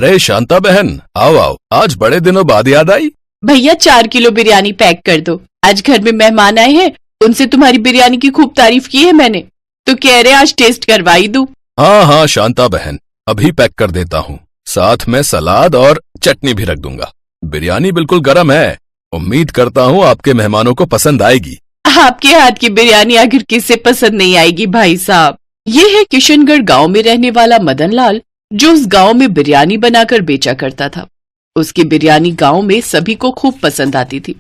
अरे शांता बहन, आओ आओ, आज बड़े दिनों बाद याद आई। भैया 4 किलो बिरयानी पैक कर दो, आज घर में मेहमान आए हैं, उनसे तुम्हारी बिरयानी की खूब तारीफ की है मैंने, तो कह रहे आज टेस्ट करवाई दूं। हाँ हाँ शांता बहन, अभी पैक कर देता हूँ, साथ में सलाद और चटनी भी रख दूंगा। बिरयानी बिल्कुल गर्म है, उम्मीद करता हूँ आपके मेहमानों को पसंद आएगी। आपके हाथ की बिरयानी आखिर किसे पसंद नहीं आएगी भाई साहब। ये है किशनगढ़ गांव में रहने वाला मदन लाल, जो उस गांव में बिरयानी बनाकर बेचा करता था। उसकी बिरयानी गांव में सभी को खूब पसंद आती थी।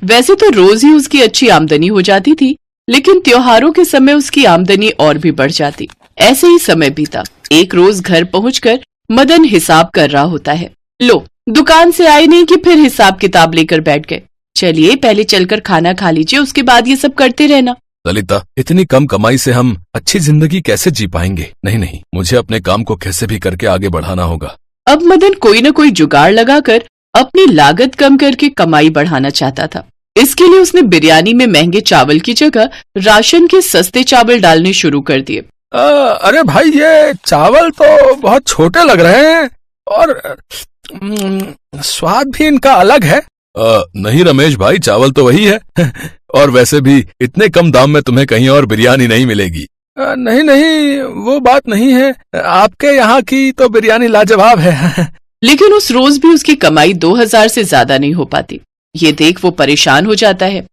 वैसे तो रोज ही उसकी अच्छी आमदनी हो जाती थी, लेकिन त्योहारों के समय उसकी आमदनी और भी बढ़ जाती। ऐसे ही समय बीता। एक रोज घर पहुंचकर मदन हिसाब कर रहा होता है। लो, दुकान से आए नहीं कि फिर हिसाब किताब लेकर बैठ गए। चलिए पहले चलकर खाना खा लीजिए, उसके बाद ये सब करते रहना। ललिता, इतनी कम कमाई से हम अच्छी जिंदगी कैसे जी पाएंगे? नहीं नहीं, मुझे अपने काम को कैसे भी करके आगे बढ़ाना होगा। अब मदन कोई न कोई जुगाड़ लगाकर अपनी लागत कम करके कमाई बढ़ाना चाहता था। इसके लिए उसने बिरयानी में महंगे चावल की जगह राशन के सस्ते चावल डालने शुरू कर दिए। अरे भाई, ये चावल तो बहुत छोटे लग रहे हैं और स्वाद भी इनका अलग है। नहीं रमेश भाई, चावल तो वही है और वैसे भी इतने कम दाम में तुम्हें कहीं और बिरयानी नहीं मिलेगी। नहीं नहीं, वो बात नहीं है, आपके यहाँ की तो बिरयानी लाजवाब है। लेकिन उस रोज भी उसकी कमाई 2000 से ज्यादा नहीं हो पाती। ये देख वो परेशान हो जाता है,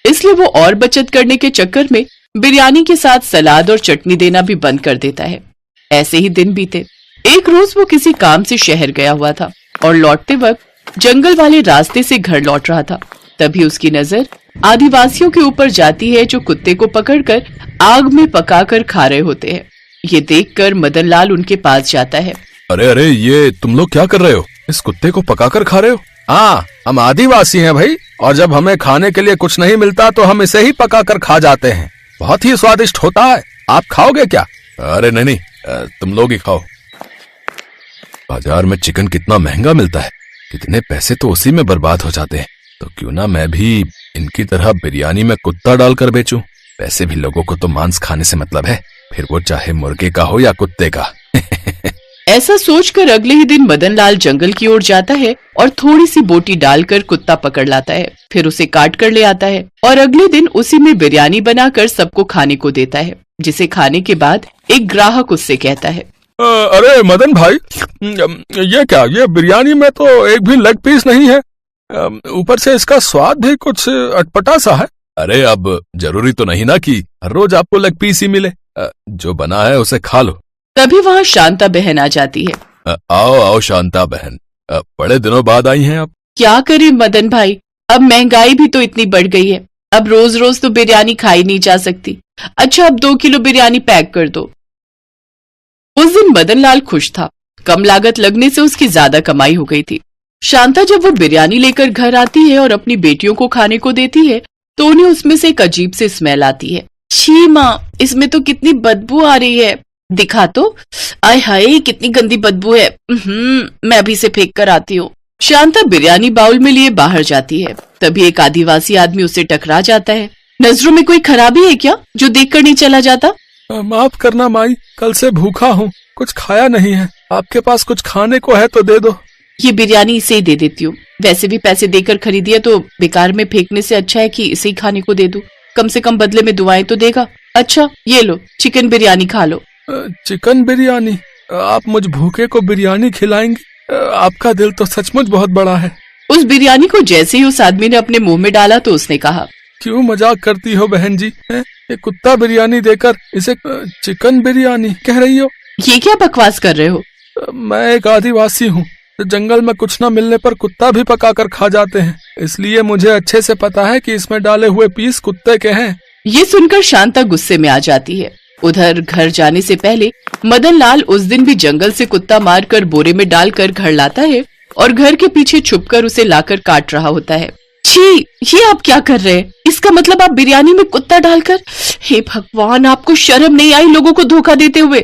इसलिए वो और बचत करने के चक्कर में बिरयानी के साथ सलाद और चटनी देना भी बंद कर देता है। ऐसे ही दिन बीते। एक रोज वो किसी काम से शहर गया हुआ था और लौटते वक्त जंगल वाले रास्ते से घर लौट रहा था। तभी उसकी नजर आदिवासियों के ऊपर जाती है, जो कुत्ते को पकड़कर आग में पकाकर खा रहे होते हैं। ये देखकर मदन लाल उनके पास जाता है। अरे अरे, ये तुम लोग क्या कर रहे हो? इस कुत्ते को पकाकर खा रहे हो? हाँ, हम आदिवासी हैं भाई, और जब हमें खाने के लिए कुछ नहीं मिलता तो हम इसे ही पकाकर खा जाते हैं। बहुत ही स्वादिष्ट होता है, आप खाओगे क्या? अरे नहीं नहीं, तुम लोग ही खाओ। बाजार में चिकन कितना महंगा मिलता है, कितने पैसे तो उसी में बर्बाद हो जाते हैं। तो क्यों ना मैं भी इनकी तरह बिरयानी में कुत्ता डालकर बेचूं। वैसे भी लोगों को तो मांस खाने से मतलब है, फिर वो चाहे मुर्गे का हो या कुत्ते का। ऐसा सोचकर अगले ही दिन मदन लाल जंगल की ओर जाता है और थोड़ी सी बोटी डालकर कुत्ता पकड़ लाता है, फिर उसे काट कर ले आता है और अगले दिन उसी में बिरयानी बनाकर सबको खाने को देता है, जिसे खाने के बाद एक ग्राहक उससे कहता है, अरे मदन भाई, ये क्या, ये बिरयानी में तो एक भी लेग पीस नहीं है, ऊपर से इसका स्वाद भी कुछ अटपटा सा है। अरे अब जरूरी तो नहीं ना कि हर रोज आपको लेग पीस ही मिले, जो बना है उसे खा लो। तभी वहाँ शांता बहन आ जाती है। आओ आओ शांता बहन, बड़े दिनों बाद आई हैं आप। क्या करें मदन भाई, अब महंगाई भी तो इतनी बढ़ गई है, अब रोज रोज तो बिरयानी खाई नहीं जा सकती। अच्छा, अब 2 किलो बिरयानी पैक कर दो। उस दिन मदन लाल खुश था, कम लागत लगने से उसकी ज्यादा कमाई हो गई थी। शांता जब वो बिरयानी लेकर घर आती है और अपनी बेटियों को खाने को देती है, तो उन्हें उसमें से एक अजीब सी स्मेल आती है। छी माँ, इसमें तो कितनी बदबू आ रही है, दिखा तो, आय हाय कितनी गंदी बदबू है, मैं अभी से फेंक कर आती हूँ। शांता बिरयानी बाउल में लिए बाहर जाती है, तभी एक आदिवासी आदमी उससे टकरा जाता है। नजरों में कोई खराबी है क्या, जो देखकर नहीं चला जाता? माफ करना माई, कल से भूखा हूँ, कुछ खाया नहीं है, आपके पास कुछ खाने को है तो दे दो। ये बिरयानी इसे ही दे देती हूँ, वैसे भी पैसे देकर खरीदी है तो बेकार में फेंकने से अच्छा है कि इसे ही खाने को दे दूं, कम से कम बदले में दुआएं तो देगा। अच्छा ये लो, चिकन बिरयानी खा लो। चिकन बिरयानी? आप मुझ भूखे को बिरयानी खिलाएंगे? आपका दिल तो सचमुच बहुत बड़ा है। उस बिरयानी को जैसे ही उस आदमी ने अपने मुंह में डाला तो उसने कहा, क्यों मजाक करती हो बहन जी, ये कुत्ता बिरयानी देकर इसे चिकन बिरयानी कह रही हो? ये क्या बकवास कर रहे हो? मैं एक आदिवासी हूँ, जंगल में कुछ न मिलने पर कुत्ता भी पकाकर खा जाते हैं, इसलिए मुझे अच्छे से पता है कि इसमें डाले हुए पीस कुत्ते के हैं। ये सुनकर शांता गुस्से में आ जाती है। उधर घर जाने से पहले मदन लाल उस दिन भी जंगल से कुत्ता मारकर बोरे में डालकर घर लाता है और घर के पीछे छुपकर उसे लाकर काट रहा होता है। छी, ये आप क्या कर रहे हैं? इसका मतलब आप बिरयानी में कुत्ता डालकर, हे भगवान, आपको शर्म नहीं आई लोगों को धोखा देते हुए?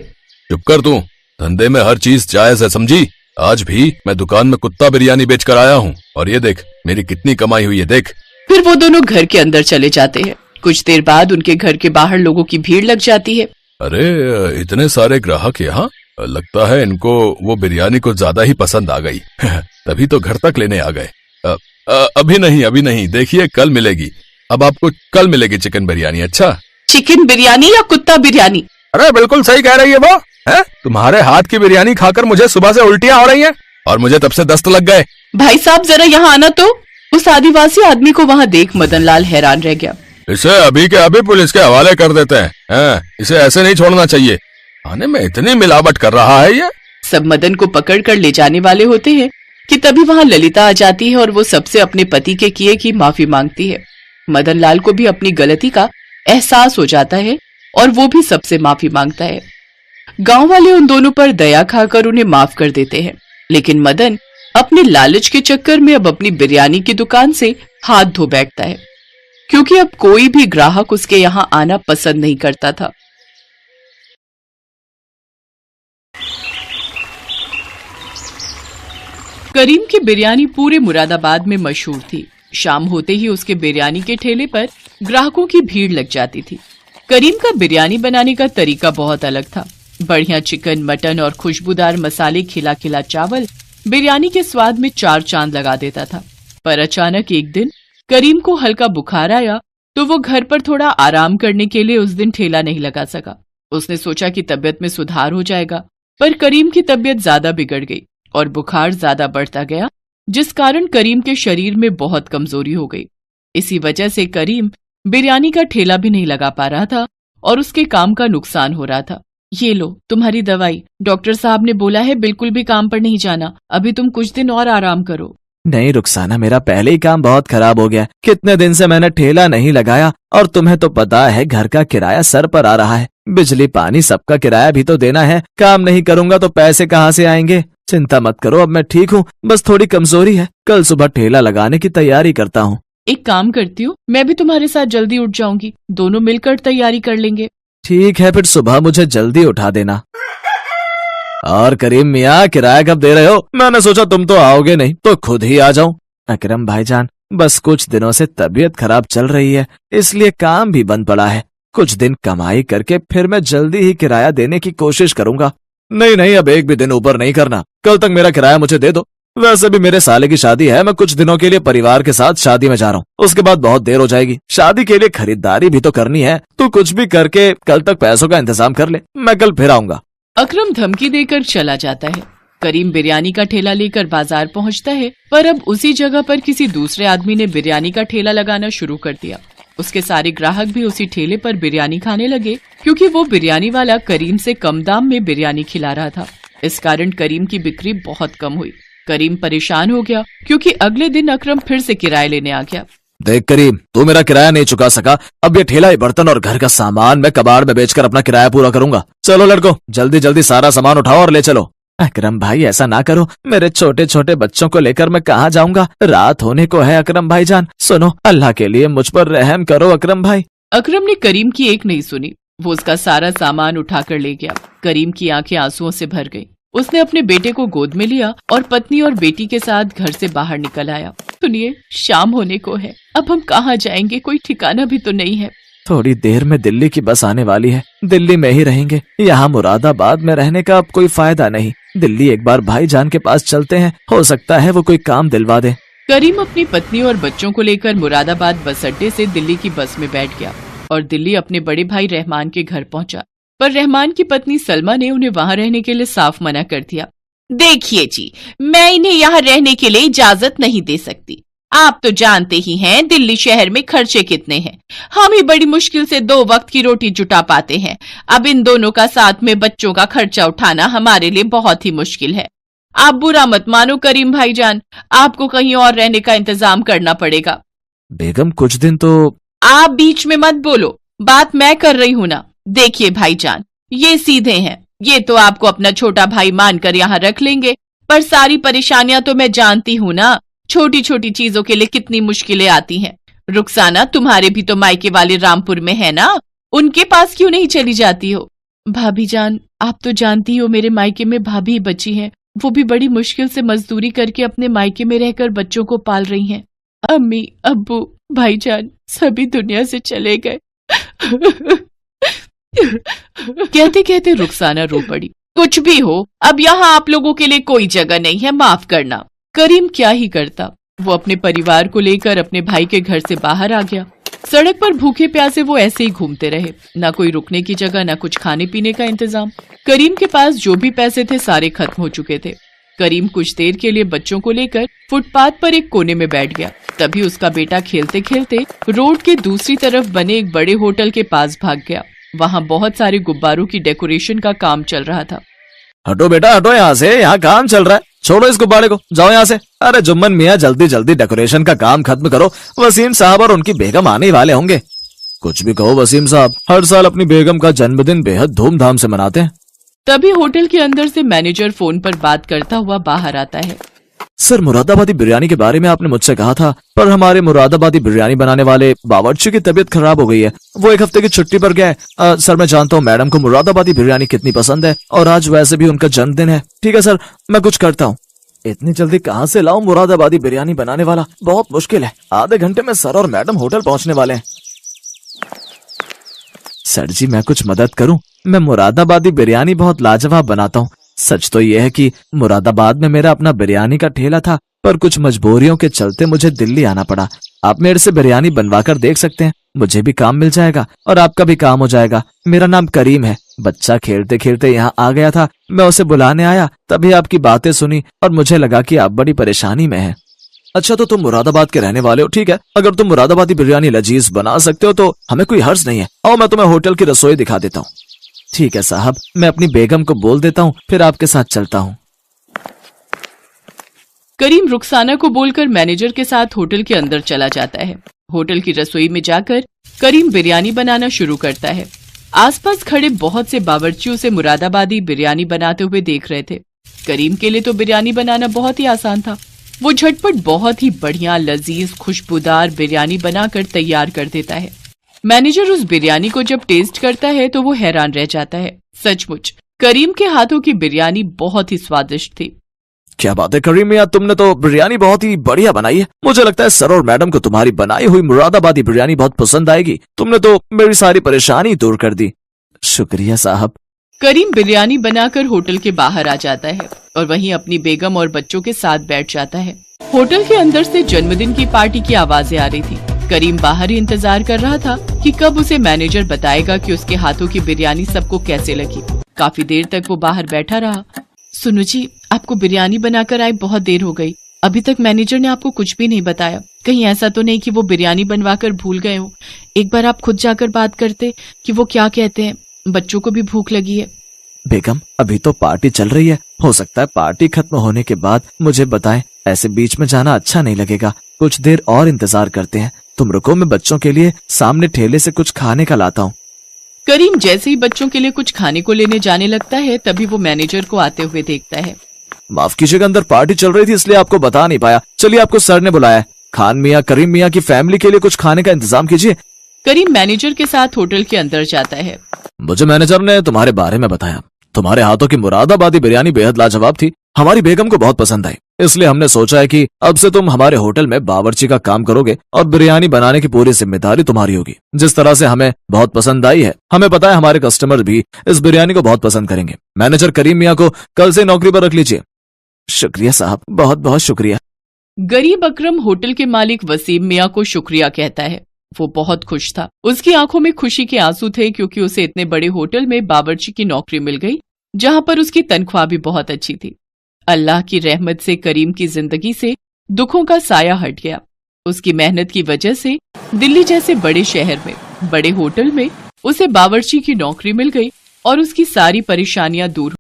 चुप कर तू, धंधे में हर चीज जायज है, समझी? आज भी मैं दुकान में कुत्ता बिरयानी बेचकर आया हूँ और ये देख मेरी कितनी कमाई हुई है, देख। फिर वो दोनों घर के अंदर चले जाते हैं। कुछ देर बाद उनके घर के बाहर लोगों की भीड़ लग जाती है। अरे इतने सारे ग्राहक यहाँ, लगता है इनको वो बिरयानी कुछ ज्यादा ही पसंद आ गई। तभी तो घर तक लेने आ गए। अभी नहीं, देखिए कल मिलेगी। अब आपको कल मिलेगी चिकन बिरयानी। अच्छा, चिकन बिरयानी या कुत्ता बिरयानी? अरे बिल्कुल सही कह रही है वो। है तुम्हारे हाथ की बिरयानी खाकर मुझे सुबह से उल्टियां हो रही हैं और मुझे तब से दस्त लग गए। भाई साहब जरा यहाँ आना तो। उस आदिवासी आदमी को वहाँ देख मदनलाल हैरान रह गया। इसे अभी के अभी पुलिस के हवाले कर देते हैं। इसे ऐसे नहीं छोड़ना चाहिए। खाने में इतनी मिलावट कर रहा है ये। सब मदन को पकड़ कर ले जाने वाले होते हैं कि तभी वहाँ ललिता आ जाती है और वो सबसे अपने पति के किए की माफी मांगती है। मदनलाल को भी अपनी गलती का एहसास हो जाता है और वो भी सबसे माफी मांगता है। गांव वाले उन दोनों पर दया खाकर उन्हें माफ कर देते हैं, लेकिन मदन अपने लालच के चक्कर में अब अपनी बिरयानी की दुकान से हाथ धो बैठता है, क्योंकि अब कोई भी ग्राहक उसके यहाँ आना पसंद नहीं करता था। करीम की बिरयानी पूरे मुरादाबाद में मशहूर थी। शाम होते ही उसके बिरयानी के ठेले पर ग्राहकों की भीड़ लग जाती थी। करीम का बिरयानी बनाने का तरीका बहुत अलग था। बढ़िया चिकन, मटन और खुशबूदार मसाले, खिला खिला चावल बिरयानी के स्वाद में चार चांद लगा देता था। पर अचानक एक दिन करीम को हल्का बुखार आया तो वो घर पर थोड़ा आराम करने के लिए उस दिन ठेला नहीं लगा सका। उसने सोचा कि तबीयत में सुधार हो जाएगा, पर करीम की तबीयत ज्यादा बिगड़ गई और बुखार ज्यादा बढ़ता गया, जिस कारण करीम के शरीर में बहुत कमजोरी हो गई। इसी वजह से करीम बिरयानी का ठेला भी नहीं लगा पा रहा था और उसके काम का नुकसान हो रहा था। ये लो तुम्हारी दवाई, डॉक्टर साहब ने बोला है बिल्कुल भी काम पर नहीं जाना, अभी तुम कुछ दिन और आराम करो। नहीं रुखसाना, मेरा पहले ही काम बहुत खराब हो गया। कितने दिन से मैंने ठेला नहीं लगाया और तुम्हें तो पता है घर का किराया सर पर आ रहा है। बिजली पानी सबका किराया भी तो देना है। काम नहीं करूंगा तो पैसे कहाँ से आएंगे। चिंता मत करो, अब मैं ठीक हूँ, बस थोड़ी कमजोरी है। कल सुबह ठेला लगाने की तैयारी करता हूँ। एक काम करती हूँ, मैं भी तुम्हारे साथ जल्दी उठ जाऊंगी, दोनों मिलकर तैयारी कर लेंगे। ठीक है, फिर सुबह मुझे जल्दी उठा देना। और करीम मियाँ, किराया कब दे रहे हो? मैंने सोचा तुम तो आओगे नहीं तो खुद ही आ जाऊं। अकरम भाईजान, बस कुछ दिनों से तबीयत खराब चल रही है, इसलिए काम भी बंद पड़ा है। कुछ दिन कमाई करके फिर मैं जल्दी ही किराया देने की कोशिश करूंगा। नहीं, अब एक भी दिन ऊपर नहीं करना। कल तक मेरा किराया मुझे दे दो। वैसे भी मेरे साले की शादी है, मैं कुछ दिनों के लिए परिवार के साथ शादी में जा रहा हूँ। उसके बाद बहुत देर हो जाएगी। शादी के लिए खरीदारी भी तो करनी है। तू कुछ भी करके कल तक पैसों का इंतजाम कर ले, मैं कल फिर आऊंगा। अकरम धमकी देकर चला जाता है। करीम बिरयानी का ठेला लेकर बाजार पहुंचता है, पर अब उसी जगह पर किसी दूसरे आदमी ने बिरयानी का ठेला लगाना शुरू कर दिया। उसके सारे ग्राहक भी उसी ठेले पर बिरयानी खाने लगे, क्योंकि वो बिरयानी वाला करीम से कम दाम में बिरयानी खिला रहा था। इस कारण करीम की बिक्री बहुत कम हुई। करीम परेशान हो गया, क्योंकि अगले दिन अकरम फिर से किराया लेने आ गया। देख करीम, तू मेरा किराया नहीं चुका सका। अब ये ठेला, बर्तन और घर का सामान मैं कबाड़ में बेचकर अपना किराया पूरा करूंगा। चलो लड़को, जल्दी जल्दी सारा सामान उठाओ और ले चलो। अकरम भाई, ऐसा ना करो, मेरे छोटे छोटे बच्चों को लेकर मैं कहाँ जाऊंगा? रात होने को है। अकरम भाईजान सुनो, अल्लाह के लिए मुझ पर रहम करो अकरम भाई। अकरम ने करीम की एक नहीं सुनी। वो उसका सारा सामान उठाकर ले गया। करीम की आंखें आंसुओं से भर गईं। उसने अपने बेटे को गोद में लिया और पत्नी और बेटी के साथ घर से बाहर निकल आया। सुनिए, शाम होने को है, अब हम कहाँ जाएंगे? कोई ठिकाना भी तो नहीं है। थोड़ी देर में दिल्ली की बस आने वाली है, दिल्ली में ही रहेंगे। यहाँ मुरादाबाद में रहने का अब कोई फायदा नहीं। दिल्ली एक बार भाईजान के पास चलते हैं, हो सकता है वो कोई काम दिलवा दे। करीम अपनी पत्नी और बच्चों को लेकर मुरादाबाद बस अड्डे से दिल्ली की बस में बैठ गया और दिल्ली अपने बड़े भाई रहमान के घर पहुंचा। पर रहमान की पत्नी सलमा ने उन्हें वहां रहने के लिए साफ मना कर दिया। देखिए जी, मैं इन्हें यहाँ रहने के लिए इजाजत नहीं दे सकती। आप तो जानते ही हैं दिल्ली शहर में खर्चे कितने हैं। हम ही बड़ी मुश्किल से 2 वक्त की रोटी जुटा पाते हैं। अब इन दोनों का साथ में बच्चों का खर्चा उठाना हमारे लिए बहुत ही मुश्किल है। आप बुरा मत मानो करीम भाईजान, आपको कहीं और रहने का इंतजाम करना पड़ेगा। बेगम, कुछ दिन तो। आप बीच में मत बोलो, बात मैं कर रही हूँ ना। देखिए भाईजान, ये सीधे हैं, ये तो आपको अपना छोटा भाई मानकर यहाँ रख लेंगे, पर सारी परेशानियां तो मैं जानती हूँ ना। छोटी छोटी चीजों के लिए कितनी मुश्किलें आती हैं। रुखसाना, तुम्हारे भी तो मायके वाले रामपुर में है ना, उनके पास क्यों नहीं चली जाती हो? भाभी जान, आप तो जानती हो मेरे मायके में भाभी ही बची हैं। वो भी बड़ी मुश्किल से मजदूरी करके अपने मायके में रहकर बच्चों को पाल रही हैं। अम्मी, अब्बू, भाईजान सभी दुनिया से चले गए। कहते कहते रुखसाना रो पड़ी। कुछ भी हो, अब यहाँ आप लोगों के लिए कोई जगह नहीं है, माफ करना। करीम क्या ही करता, वो अपने परिवार को लेकर अपने भाई के घर से बाहर आ गया। सड़क पर भूखे प्यासे वो ऐसे ही घूमते रहे, ना कोई रुकने की जगह, ना कुछ खाने पीने का इंतजाम। करीम के पास जो भी पैसे थे सारे खत्म हो चुके थे। करीम कुछ देर के लिए बच्चों को लेकर फुटपाथ पर एक कोने में बैठ गया। तभी उसका बेटा खेलते खेलते रोड के दूसरी तरफ बने एक बड़े होटल के पास भाग गया। वहाँ बहुत सारे गुब्बारों की डेकोरेशन का काम चल रहा था। हटो बेटा हटो यहाँ से, यहाँ काम चल रहा है, छोड़ो इस गुब्बारे को, जाओ यहाँ से। अरे जुम्मन मियाँ जल्दी जल्दी डेकोरेशन का काम खत्म करो, वसीम साहब और उनकी बेगम आने वाले होंगे। कुछ भी कहो वसीम साहब, हर साल अपनी बेगम का जन्मदिन बेहद धूमधाम से मनाते हैं। तभी होटल के अंदर से मैनेजर फोन पर बात करता हुआ बाहर आता है। सर, मुरादाबादी बिरयानी के बारे में आपने मुझसे कहा था, पर हमारे मुरादाबादी बिरयानी बनाने वाले बावर्ची की तबीयत खराब हो गई है, वो एक हफ्ते की छुट्टी पर गया है। सर मैं जानता हूँ मैडम को मुरादाबादी बिरयानी कितनी पसंद है, और आज वैसे भी उनका जन्मदिन है। ठीक है सर, मैं कुछ करता हूँ। इतनी जल्दी कहाँ से लाऊं मुरादाबादी बिरयानी बनाने वाला, बहुत मुश्किल है। आधे घंटे में सर और मैडम होटल पहुँचने वाले हैं। सर जी मैं कुछ मदद करूं? मैं मुरादाबादी बिरयानी बहुत लाजवाब बनाता हूँ। सच तो यह है कि मुरादाबाद में मेरा अपना बिरयानी का ठेला था, पर कुछ मजबूरियों के चलते मुझे दिल्ली आना पड़ा। आप मेरे से बिरयानी बनवा कर देख सकते हैं, मुझे भी काम मिल जाएगा और आपका भी काम हो जाएगा। मेरा नाम करीम है। बच्चा खेलते खेलते यहाँ आ गया था, मैं उसे बुलाने आया, तभी आपकी बातें सुनी और मुझे लगा कि आप बड़ी परेशानी में हैं। अच्छा तो तुम मुरादाबाद के रहने वाले हो, ठीक है। अगर तुम मुरादाबादी बिरयानी लजीज बना सकते हो तो हमें कोई हर्ज नहीं है। आओ मैं तुम्हें होटल की रसोई दिखा देता हूँ। ठीक है साहब, मैं अपनी बेगम को बोल देता हूँ, फिर आपके साथ चलता हूँ। करीम रुखसाना को बोलकर मैनेजर के साथ होटल के अंदर चला जाता है। होटल की रसोई में जाकर करीम बिरयानी बनाना शुरू करता है। आसपास खड़े बहुत से बावर्ची उसे मुरादाबादी बिरयानी बनाते हुए देख रहे थे। करीम के लिए तो बिरयानी बनाना बहुत ही आसान था। वो झटपट बहुत ही बढ़िया लजीज खुशबूदार बिरयानी बनाकर तैयार कर देता है। मैनेजर उस बिरयानी को जब टेस्ट करता है तो वो हैरान रह जाता है। सचमुच करीम के हाथों की बिरयानी बहुत ही स्वादिष्ट थी। क्या बात है करीम मियां, तुमने तो बिरयानी बहुत ही बढ़िया बनाई है। मुझे लगता है सर और मैडम को तुम्हारी बनाई हुई मुरादाबादी बिरयानी बहुत पसंद आएगी। तुमने तो मेरी सारी परेशानी दूर कर दी। शुक्रिया साहब। करीम बिरयानी बनाकर होटल के बाहर आ जाता है और वहीं अपनी बेगम और बच्चों के साथ बैठ जाता है। होटल के अंदर से जन्मदिन की पार्टी की आवाजें आ रही थी। करीम बाहर ही इंतजार कर रहा था कि कब उसे मैनेजर बताएगा कि उसके हाथों की बिरयानी सबको कैसे लगी। काफी देर तक वो बाहर बैठा रहा। सुनो जी, आपको बिरयानी बनाकर आए बहुत देर हो गई, अभी तक मैनेजर ने आपको कुछ भी नहीं बताया। कहीं ऐसा तो नहीं कि वो बिरयानी बनवाकर भूल गए हो? एक बार आप खुद जाकर बात करते कि वो क्या कहते हैं, बच्चों को भी भूख लगी है। बेगम अभी तो पार्टी चल रही है, हो सकता है पार्टी खत्म होने के बाद मुझे बताएं। ऐसे बीच में जाना अच्छा नहीं लगेगा। कुछ देर और इंतजार करते हैं। तुम रुको, मैं बच्चों के लिए सामने ठेले से कुछ खाने का लाता हूँ। करीम जैसे ही बच्चों के लिए कुछ खाने को लेने जाने लगता है तभी वो मैनेजर को आते हुए देखता है। माफ कीजिएगा, अंदर पार्टी चल रही थी इसलिए आपको बता नहीं पाया। चलिए आपको सर ने बुलाया है। खान मियाँ करीम मियाँ की फैमिली के लिए कुछ खाने का इंतजाम कीजिए। करीम मैनेजर के साथ होटल के अंदर जाता है। मुझे मैनेजर ने तुम्हारे बारे में बताया। तुम्हारे हाथों की मुरादाबादी बिरयानी बेहद लाजवाब थी, हमारी बेगम को बहुत पसंद आई। इसलिए हमने सोचा है कि अब से तुम हमारे होटल में बावर्ची का काम करोगे और बिरयानी बनाने की पूरी जिम्मेदारी तुम्हारी होगी। जिस तरह से हमें बहुत पसंद आई है, हमें पता है हमारे कस्टमर भी इस बिरयानी को बहुत पसंद करेंगे। मैनेजर करीम मियाँ को कल से नौकरी पर रख लीजिए। शुक्रिया साहब, बहुत बहुत शुक्रिया। गरीब अकरम होटल के मालिक वसीम मियाँ को शुक्रिया कहता है। वो बहुत खुश था। उसकी आंखों में खुशी के आंसू थे क्योंकि उसे इतने बड़े होटल में बावर्ची की नौकरी मिल गई, जहां पर उसकी तनख्वाह भी बहुत अच्छी थी। अल्लाह की रहमत से करीम की जिंदगी से दुखों का साया हट गया। उसकी मेहनत की वजह से दिल्ली जैसे बड़े शहर में बड़े होटल में उसे बावर्ची की नौकरी मिल गई और उसकी सारी परेशानियां दूर